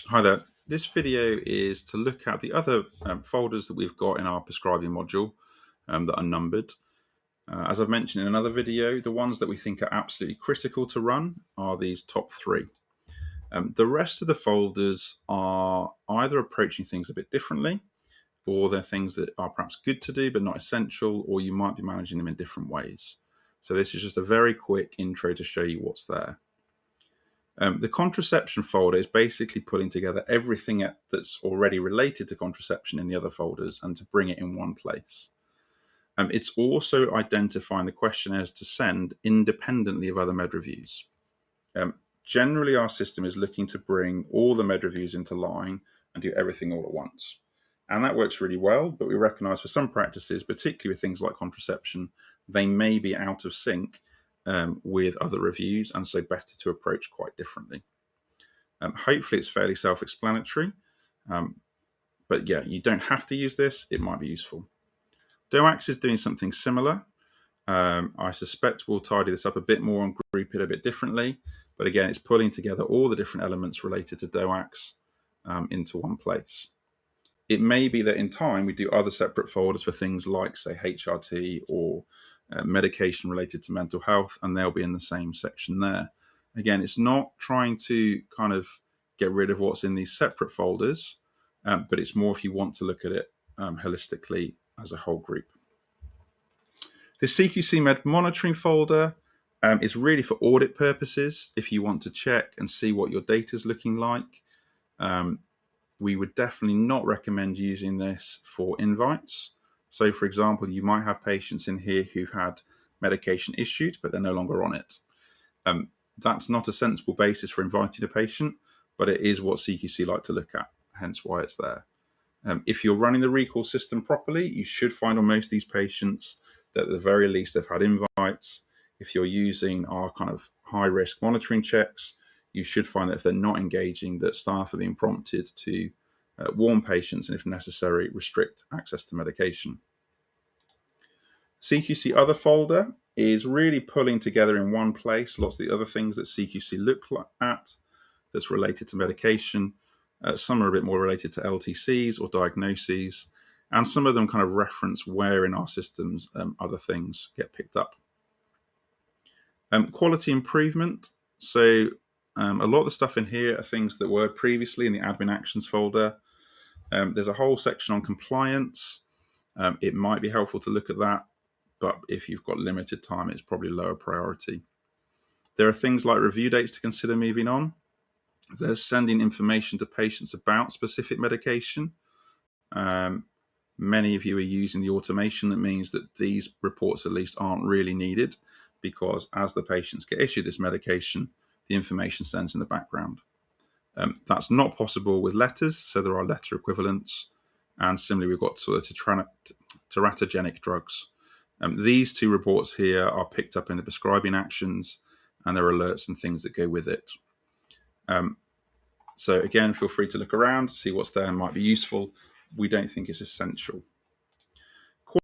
Hi there. This video is to look at the other folders that we've got in our prescribing module that are numbered. As I've mentioned in another video, the ones that we think are absolutely critical to run are these top three. The rest of the folders are either approaching things a bit differently, or they're things that are perhaps good to do but not essential, or you might be managing them in different ways. So this is just a very quick intro to show you what's there. The contraception folder is basically pulling together everything that's already related to contraception in the other folders and to bring it in one place. It's also identifying the questionnaires to send independently of other med reviews. Generally, our system is looking to bring all the med reviews into line and do everything all at once. And that works really well, but we recognize for some practices, particularly with things like contraception, they may be out of sync with other reviews, and so better to approach quite differently. Hopefully it's fairly self-explanatory, but yeah, you don't have to use this. It might be useful. DOAX is doing something similar. I suspect we'll tidy this up a bit more and group it a bit differently, but again, it's pulling together all the different elements related to DOAX into one place. It may be that in time we do other separate folders for things like, say, HRT or medication related to mental health, and they'll be in the same section there. Again, it's not trying to kind of get rid of what's in these separate folders, but it's more if you want to look at it holistically as a whole group. The CQC Med monitoring folder is really for audit purposes. If you want to check and see what your data is looking like, we would definitely not recommend using this for invites. So, for example, you might have patients in here who've had medication issued, but they're no longer on it. That's not a sensible basis for inviting a patient, but it is what CQC like to look at, hence why it's there. If you're running the recall system properly, you should find on most of these patients that at the very least they've had invites. If you're using our kind of high-risk monitoring checks, you should find that if they're not engaging, that staff are being prompted to warn patients and, if necessary, restrict access to medication. CQC Other folder is really pulling together in one place lots of the other things that CQC look at that's related to medication. Some are a bit more related to LTCs or diagnoses, and some of them kind of reference where in our systems other things get picked up. Quality improvement. So a lot of the stuff in here are things that were previously in the admin actions folder. There's a whole section on compliance. It might be helpful to look at that, but if you've got limited time, it's probably lower priority. There are things like review dates to consider moving on. There's sending information to patients about specific medication. Many of you are using the automation that means that these reports at least aren't really needed, because as the patients get issued this medication, the information sends in the background. That's not possible with letters, so there are letter equivalents. And similarly, we've got sort of teratogenic drugs. These two reports here are picked up in the prescribing actions, and there are alerts and things that go with it. So again, feel free to look around, see what's there and might be useful. We don't think it's essential.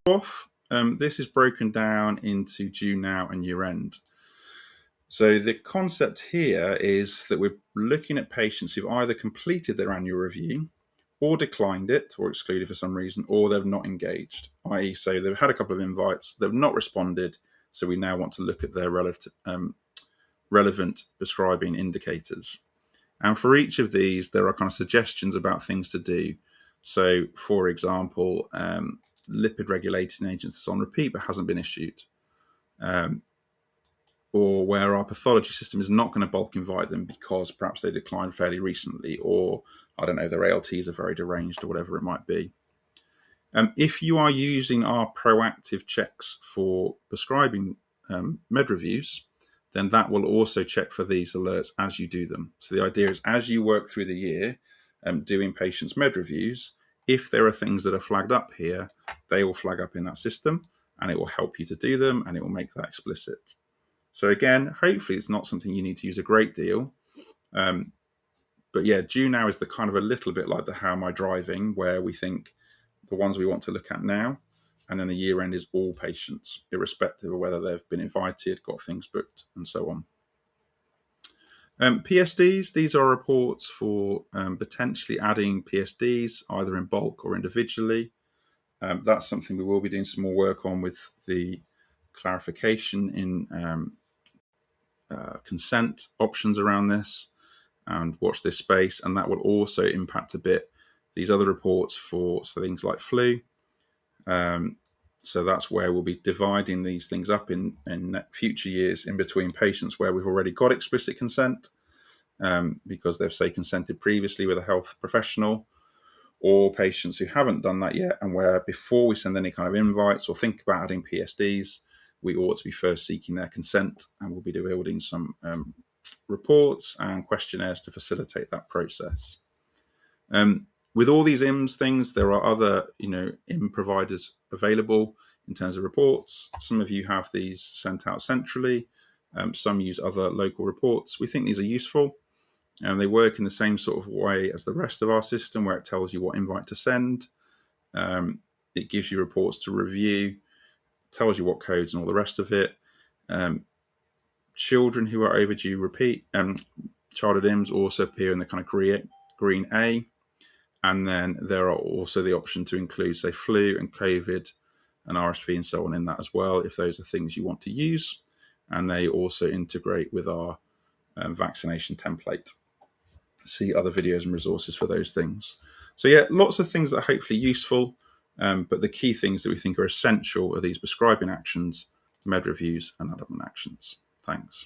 QOF, this is broken down into due now and year end. So the concept here is that we're looking at patients who've either completed their annual review or declined it or excluded for some reason, or they've not engaged, i.e. so they've had a couple of invites, they've not responded, so we now want to look at their relevant prescribing indicators. And for each of these, there are kind of suggestions about things to do. So, for example, lipid regulating agents that's on repeat but hasn't been issued. Or where our pathology system is not going to bulk invite them because perhaps they declined fairly recently, or, I don't know, their ALTs are very deranged or whatever it might be. If you are using our proactive checks for prescribing med reviews, then that will also check for these alerts as you do them. So the idea is as you work through the year doing patients' med reviews, if there are things that are flagged up here, they will flag up in that system and it will help you to do them and it will make that explicit. So again, hopefully it's not something you need to use a great deal. But yeah, due now is the kind of a little bit like the how am I driving, where we think the ones we want to look at now, and then the year end is all patients, irrespective of whether they've been invited, got things booked, and so on. PSDs, these are reports for potentially adding PSDs either in bulk or individually. That's something we will be doing some more work on with the clarification in consent options around this, and watch this space. And that will also impact a bit these other reports for things like flu. So that's where we'll be dividing these things up in future years in between patients where we've already got explicit consent because they've, say, consented previously with a health professional, or patients who haven't done that yet and where before we send any kind of invites or think about adding PSDs, we ought to be first seeking their consent, and we'll be building some reports and questionnaires to facilitate that process. With all these IMS things, there are other, IM providers available in terms of reports. Some of you have these sent out centrally. Some use other local reports. We think these are useful, and they work in the same sort of way as the rest of our system, where it tells you what invite to send. It gives you reports to review, tells you what codes and all the rest of it. Children who are overdue repeat childhood IMS also appear in the kind of green A. And then there are also the option to include, say, flu and COVID and RSV and so on in that as well, if those are things you want to use. And they also integrate with our vaccination template. See other videos and resources for those things. So yeah, lots of things that are hopefully useful, but the key things that we think are essential are these prescribing actions, med reviews, and admin actions. Thanks.